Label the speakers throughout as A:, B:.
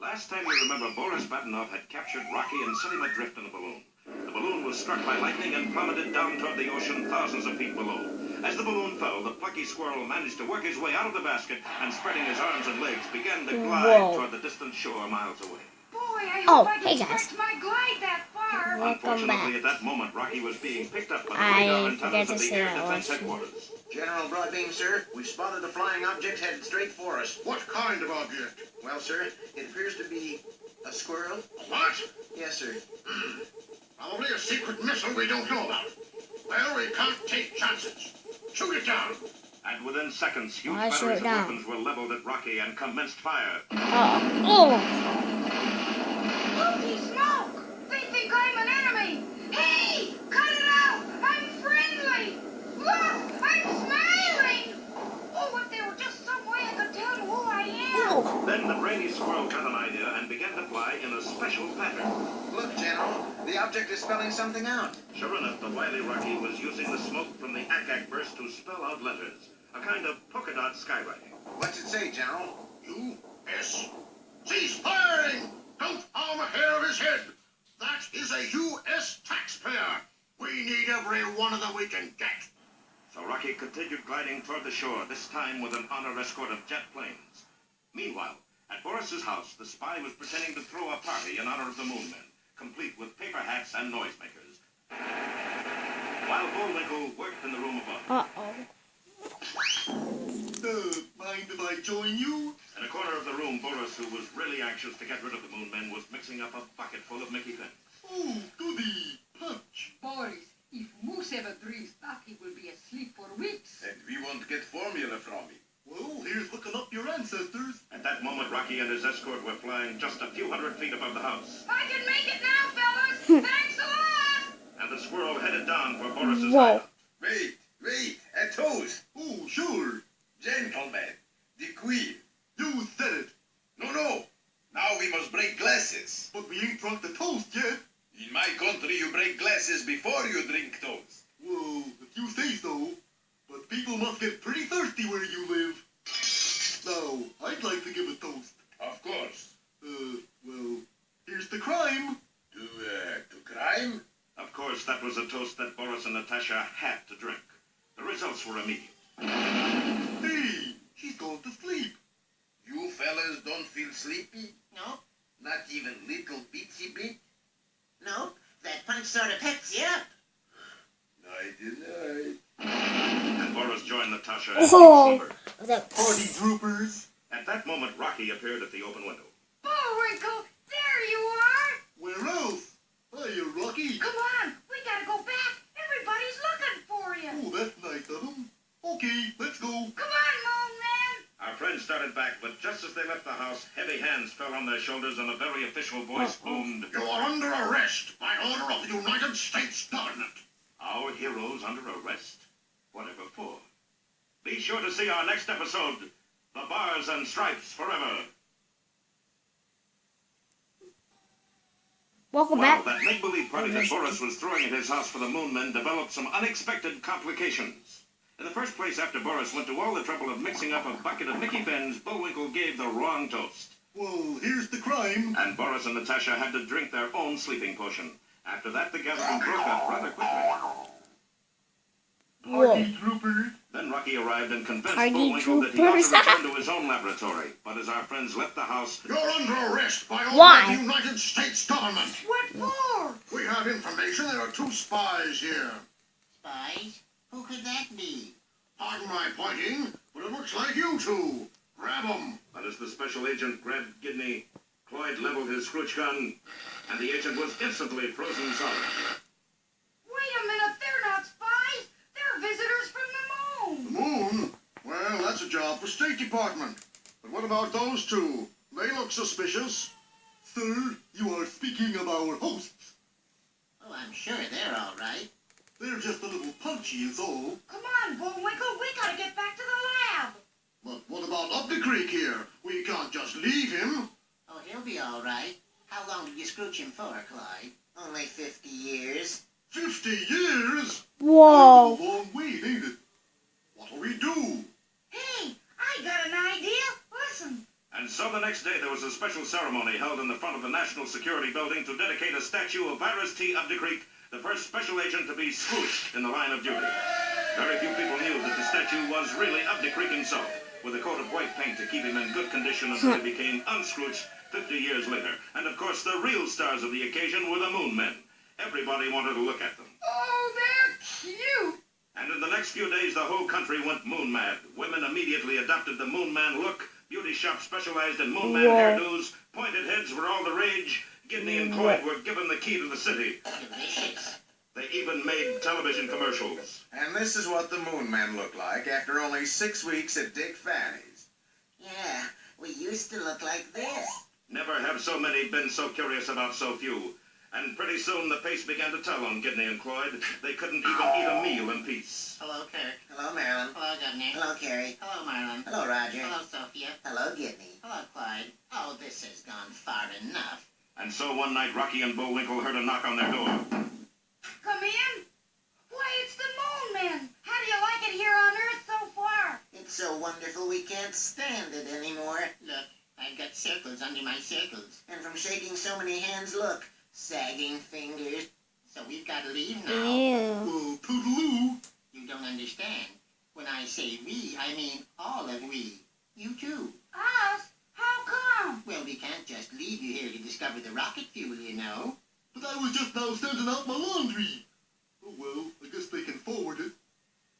A: Last time you remember, Boris Badenov had captured Rocky and set him adrift in a balloon. The balloon was struck by lightning and plummeted down toward the ocean thousands of feet below. As the balloon fell, the plucky squirrel managed to work his way out of the basket and, spreading his arms and legs, began to glide toward the distant shore miles away.
B: Boy, I hope I can stretch my glide that far.
A: Unfortunately, at that moment, Rocky was being picked up by the radar antennas of the Air Defense Headquarters.
C: General Broadbeam, sir, we've spotted a flying object headed straight for us.
D: What kind of object?
C: Well, sir, it appears to be a squirrel.
D: What?
C: Yes, sir.
D: Probably a secret missile we don't know about. Well, we can't take chances. Shoot it down.
A: And within seconds, huge batteries of weapons were leveled at Rocky and commenced fire.
B: Holy smoke! They think I'm an enemy! Hey! Cut it out! I'm friendly! Look! I'm smiling! Oh, if there were just some way I could tell them who I am!
A: Then the brainy squirrel got an idea and began to fly in a special pattern.
C: Look, General, the object is spelling something out.
A: Sure enough, the wily Rocky was using the smoke from the ack-ack burst to spell out letters. A kind of polka dot skywriting.
C: What's it say, General?
D: U.S. Cease firing! Don't harm a hair of his head! That is a U.S. taxpayer! We need every one of them we can get!
A: So Rocky continued gliding toward the shore, this time with an honor escort of jet planes. Meanwhile, at Boris's house, the spy was pretending to throw a party in honor of the Moon Men, complete with paper hats and noisemakers. While Bullwinkle worked in the room above.
D: Mind if I join you?
A: In a corner of the room, Boris, who was really anxious to get rid of the Moon Men, was mixing up a bucket full of Mickey Fins.
D: Oh, goody! Punch!
E: Boris, if Moose ever drinks that, he will be asleep for weeks.
F: And we won't get formula from him.
D: Well, here's looking up your ancestors.
A: At that moment, Rocky and his escort were flying just a few hundred feet above the house.
B: I can make it now, fellas! Thanks a lot!
A: And the squirrel headed down for Boris's hideout.
F: Wait, a toast.
D: Oh, sure.
F: Gentlemen, the Queen.
D: You said it.
F: No. Now we must break glasses.
D: But we ain't drunk the toast yet.
F: In my country, you break glasses before you drink toast.
D: Well, if you say so. But people must get pretty thirsty where you live. Now, I'd like to give a toast.
F: Of course.
D: Well, here's the crime.
F: To crime?
A: Of course, that was a toast that Boris and Natasha had to drink. The results were immediate.
D: Hey, she's gone to sleep.
F: You fellas don't feel sleepy?
C: Nope.
F: Not even little bitsy bit?
C: Nope. That punch sort of pecks you up.
F: Nighty-night.
A: And Boris joined Natasha in slumber.
D: Party troopers.
A: At that moment, Rocky appeared at the open window.
B: Bullwinkle, there you are!
D: Where else? Hiya, Rocky.
B: Come on, we gotta go back. Everybody's looking for you.
D: Oh, that's nice of them. Okay, let's go.
B: Come on, Moon Man.
A: Our friends started back, but just as they left the house, heavy hands fell on their shoulders and a very official voice boomed,
D: You are under arrest by order of the United States government.
A: Our heroes under arrest? Whatever for? Be sure to see our next episode, The Bars and Stripes Forever.
G: Welcome
A: Well,
G: back.
A: that make-believe party that Boris was throwing at his house for the Moon Men developed some unexpected complications. In the first place, after Boris went to all the trouble of mixing up a bucket of Mickey Fins, Bullwinkle gave the wrong toast.
D: Well, here's the crime.
A: And Boris and Natasha had to drink their own sleeping potion. After that, the gathering broke up rather quickly.
D: Party troopers.
A: Then Rocky arrived and convinced
G: Party
A: Bullwinkle that he ought
G: troopers.
A: to return to his own laboratory. But as our friends left the house,
D: You're under arrest by order
G: Why?
D: of the United States government.
B: What for?
D: We have information there are 2 spies here.
C: Spies? Who could that be?
D: Pardon my pointing, but it looks like you 2. Grab 'em.
A: but as the special agent grabbed Gidney, Cloyd leveled his scrooch gun, and the agent was instantly frozen solid.
B: Wait a minute, they're not spies. They're visitors from the
D: The
B: moon.
D: moon? Well, that's a job for State Department. But what about those 2? They look suspicious. Sir, you are speaking of our hosts.
C: Oh, I'm sure they're all right.
D: They're just a little punchy is all.
B: Come on, Bullwinkle, we gotta get back to the lab.
D: But what about up the creek here? We can't just leave him.
C: Oh, he'll be all right. How long did you scrooch him for, Clyde? Only 50 years.
D: 50 years?
G: Whoa.
D: That's a long wait, ain't it? What'll we do?
B: Hey, I got an idea. Listen.
A: And And so the next day there was a special ceremony held in the front of the National Security Building to dedicate a statue of Virus T. Updecreek, the first special agent to be squooshed in the line of duty. Very few people knew that the statue was really Updecreek himself, with a coat of white paint to keep him in good condition until he became unscrooched 50 years later. And of course the real stars of the occasion were the Moon Men. Everybody wanted to look at them.
E: Oh, they're cute.
A: And in the next few days the whole country went moon mad. Women immediately adopted the Moon Man look. Beauty shops specialized in Moon Man hairdos. Pointed heads were all the rage. Gidney and Cloyd were given the key to the city.
C: Delicious.
A: They even made television commercials.
F: And this is what the Moon Men look like after only 6 weeks at Dick Fanny's.
C: Yeah, we used to look like this.
A: Never have so many been so curious about so few. And pretty soon the pace began to tell on Gidney and Cloyd. They couldn't even eat a meal in peace.
C: Hello, Kirk. Hello, Marilyn. Hello, Gidney. Hello, Carrie. Hello, Marilyn. Hello, Roger. Hello, Sophia. Hello, Gidney. Hello, Clyde. Oh, this has gone far enough.
A: And so one night Rocky and Bullwinkle heard a knock on their door.
B: Come in. Why, it's the Moon Men. How do you like it here on Earth so far?
C: It's so wonderful we can't stand it anymore. Look, I've got circles under my circles. And from shaking so many hands, look, sagging fingers. So we've got to leave now.
G: Ew.
C: Toodaloo. You don't understand. When I say we, I mean all of we. You too.
B: Us? How come?
C: Well, we can't just leave you here to discover the rocket fuel, you know.
D: But I was just now sending out my laundry. Oh well, I guess they can forward it.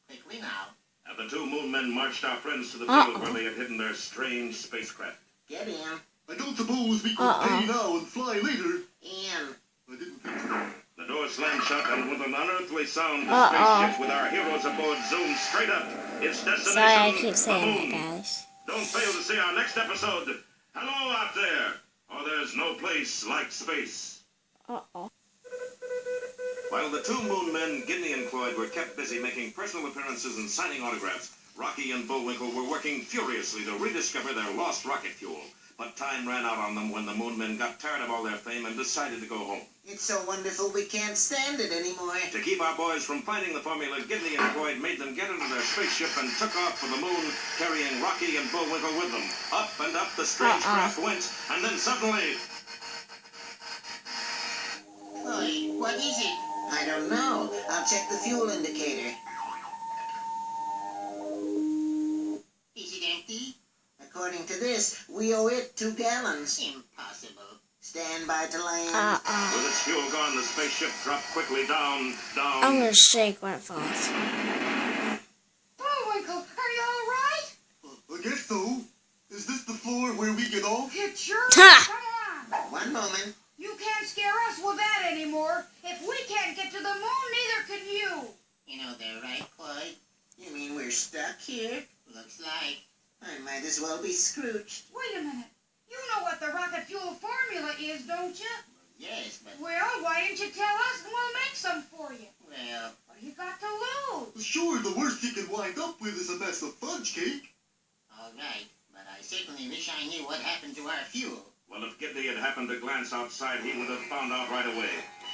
C: Quickly now.
A: And the two Moon Men marched our friends to the field where they had hidden their strange spacecraft.
C: Get in.
D: I don't suppose we could pay now and fly later.
C: In.
D: I didn't think so.
A: The door slammed shut, and with an unearthly sound, the spaceship with our heroes aboard zoomed straight up. Its destination,
G: Sorry, I keep
A: the
G: saying
A: moon.
G: that, guys.
A: Don't fail to see our next episode. Hello out there, or there's no place like space.
G: Uh-oh.
A: While the two Moon Men, Gidney and Cloyd, were kept busy making personal appearances and signing autographs, Rocky and Bullwinkle were working furiously to rediscover their lost rocket fuel. But time ran out on them when the Moon Men got tired of all their fame and decided to go home.
C: It's so wonderful we can't stand it anymore.
A: To keep our boys from finding the formula, Gidney and Cloyd made them get into their spaceship and took off for the moon, carrying Rocky and Bullwinkle with them. Up and up the strange craft went, and then suddenly...
C: Oi, what is it? I don't know. I'll check the fuel indicator. Is it empty? According to this, we owe it 2 gallons. Impossible. Stand by to land.
A: With its fuel gone, the spaceship dropped quickly down.
G: I'm gonna shake when it falls.
B: Bullwinkle, are you all right?
D: I guess so. Is this the floor where we get off?
B: It sure is.
G: Ha!
B: Come on.
C: One moment.
B: You can't scare us with that anymore. If we can't get to the moon, neither can you.
C: You know they're right, Cloyd. You mean we're stuck here? Looks like. I might as well be Scrooged.
B: Wait a minute. You know what the rocket fuel formula is, don't you?
C: Yes, but...
B: Well, why didn't you tell us and we'll make some for you?
C: Well...
B: What do you got to lose?
D: Sure, the worst you can wind up with is a mess of fudge cake.
C: All right, but I certainly wish I knew what happened to our fuel.
A: Well, if Gidney had happened to glance outside, he would have found out right away.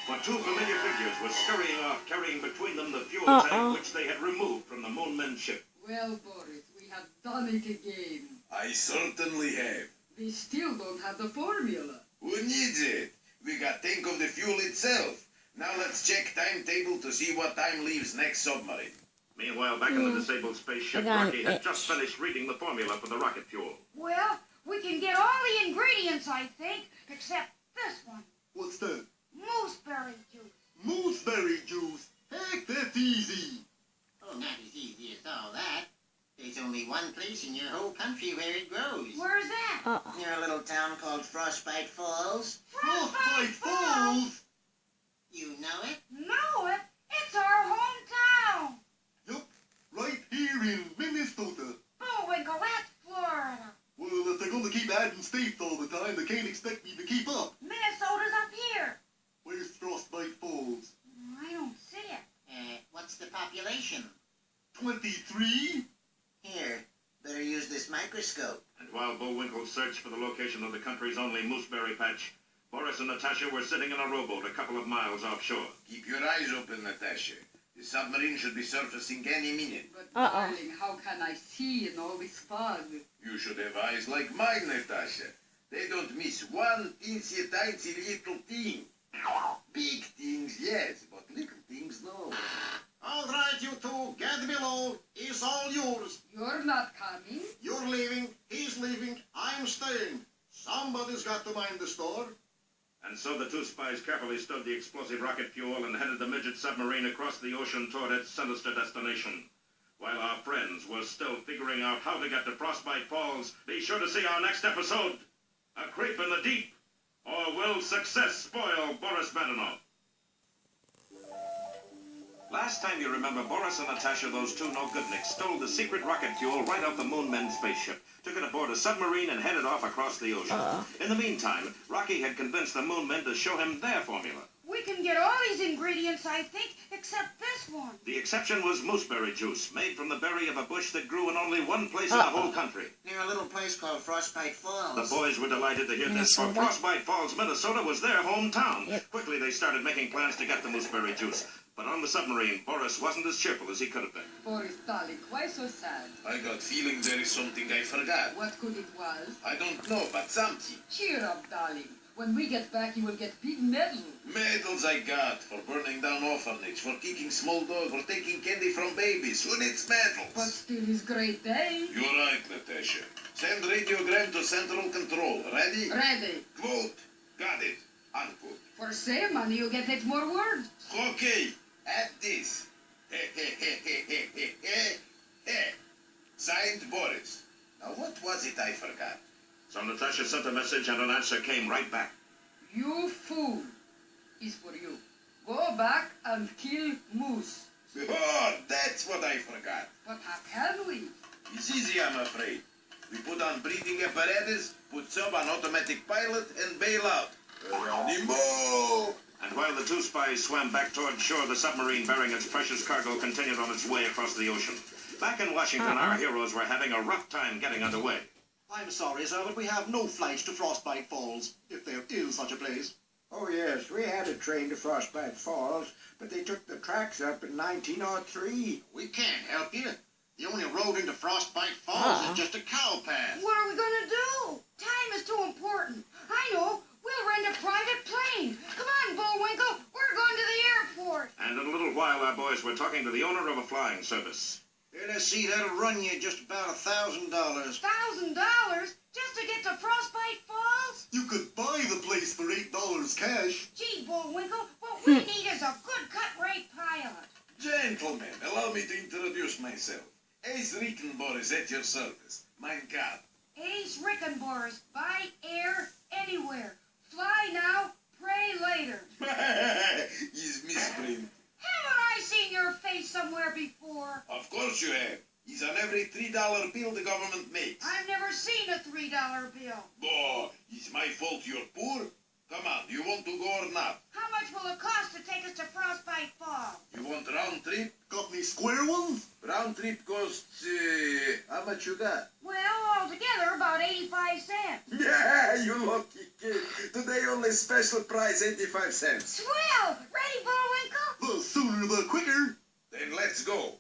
A: For 2 familiar figures were scurrying off, carrying between them the fuel tank which they had removed from the Moon Men ship.
E: Well, Boris, we have done it again.
F: I certainly have.
E: We still don't have the formula.
F: Who needs it? We got think of the fuel itself. Now let's check timetable to see what time leaves next submarine.
A: Meanwhile, back in the disabled spaceship,
G: I got
A: Rocky
G: an
A: had
G: itch.
A: just finished reading the formula for the rocket fuel.
B: Well, we can get all the ingredients, I think, except this one.
D: What's that?
B: Mooseberry juice.
D: Mooseberry juice. Heck, that's easy.
C: Oh, not as easy as all that. There's only one place in your whole country where it grows.
B: Where's that?
C: Near a little town called Frostbite Falls.
B: Frostbite Falls?
C: You know it?
B: Know it? It's our hometown.
D: Yup, right here in Minnesota.
B: Bullwinkle, that's Florida.
D: Well, if they're going to keep adding states all the time, they can't expect me to keep up.
B: Minnesota's up here.
D: Where's Frostbite Falls?
B: I don't see it.
C: What's the population?
D: 23?
C: Here, better use this microscope.
A: And while Bullwinkle searched for the location of the country's only mooseberry patch, Boris and Natasha were sitting in a rowboat a couple of miles offshore.
F: Keep your eyes open, Natasha. The The submarine should be surfacing any minute.
E: But darling, how can I see in all this fog?
F: You should have eyes like mine, Natasha. They don't miss one teensy tiny little thing. Big things, yes, but little things, no.
D: All right, you two, get below. It's all yours.
E: You're not coming?
D: You're leaving, he's leaving, I'm staying. Somebody's got to mind the store.
A: And so the two spies carefully stowed the explosive rocket fuel and headed the midget submarine across the ocean toward its sinister destination. While our friends were still figuring out how to get to Frostbite Falls, be sure to see our next episode, A Creep in the Deep, or Will Success Spoil Boris Badenov? Last time you remember, Boris and Natasha, those two no-goodniks, stole the secret rocket fuel right off the Moonmen's spaceship, took it aboard a submarine, and headed off across the ocean. In the meantime, Rocky had convinced the Moonmen to show him their formula.
B: We can get all these ingredients, I think, except this one.
A: The exception was mooseberry juice, made from the berry of a bush that grew in only one place in the whole country.
C: Near a little place called Frostbite Falls.
A: The boys were delighted to hear this, for Frostbite Falls, Minnesota was their hometown. Quickly, they started making plans to get the mooseberry juice. But on the submarine, Boris wasn't as cheerful as he could have been.
E: Boris, darling, why so sad?
F: I got feeling there is something I forgot.
E: What could it was?
F: I don't know, but something.
E: Cheer up, darling. When we get back, you will get big medal.
F: Medals I got for burning down orphanage, for kicking small dogs, for taking candy from babies. Who needs medals?
E: But still is great day.
F: You're right, Natasha. Send radiogram to Central Control. Ready?
E: Ready.
F: Quote. Got it. Unquote.
E: For same money, you get 8 more words.
F: Okay. At this. Signed, Boris. Now, what was it I forgot?
A: So Natasha sent a message, and an answer came right back.
E: You fool. Is for you. Go back and kill moose.
F: Oh, that's what I forgot.
E: But how can we?
F: It's easy, I'm afraid. We put on breathing apparatus, put sub on automatic pilot, and bail out. Geronimo!
A: And while the two spies swam back toward shore, the submarine bearing its precious cargo continued on its way across the ocean. Back in Washington, our heroes were having a rough time getting underway.
H: I'm sorry, sir, but we have no flights to Frostbite Falls, if there is such a place.
I: Oh, yes, we had a train to Frostbite Falls, but they took the tracks up in 1903.
D: We can't help you. The only road into Frostbite Falls is just a cow path.
B: What are we going to do? Time is too important. I know. We'll rent a private plane. Come on, Bullwinkle. We're going to the airport.
A: And in a little while, our boys were talking to the owner of a flying service.
H: Let's see, that'll run you just about $1,000.
B: $1,000 just to get to Frostbite Falls?
H: You could buy the place for $8 cash.
B: Gee, Bullwinkle, what we need is a good cut-rate pilot.
F: Gentlemen, allow me to introduce myself. Ace Rickenboris at your service. Mein Gott.
B: Ace Rickenboris, by air, anywhere. Fly now, pray later.
F: He's misprint.
B: Haven't I seen your face somewhere before?
F: Of course you have. He's on every $3 bill the government makes.
B: I've never seen a $3 bill.
F: Oh, it's my fault you're poor? Come on, do you want to go or not?
B: How much will it cost to take us to Frostbite Falls?
F: You want round trip?
H: Got any square ones?
F: Round trip costs, how much you got?
B: Well, altogether, about 85 cents.
F: Yeah, you lucky kid. Today only special price, 85 cents.
B: Swell! Ready, Bullwinkle?
H: The sooner the quicker.
F: Then let's go.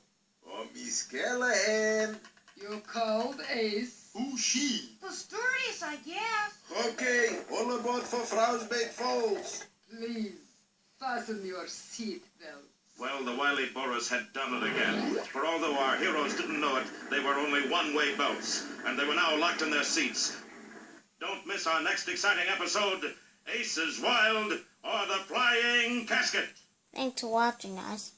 F: Oh, Miss Callahan.
E: You called Ace.
H: Who's she?
B: The stewardess, I guess.
F: Okay, all aboard for Frostbite Falls.
E: Please, fasten your seatbelt.
A: Well, the wily Boris had done it again. For although our heroes didn't know it, they were only one-way belts, and they were now locked in their seats. Don't miss our next exciting episode, Ace is Wild or the Flying Casket.
G: Thanks for watching, guys.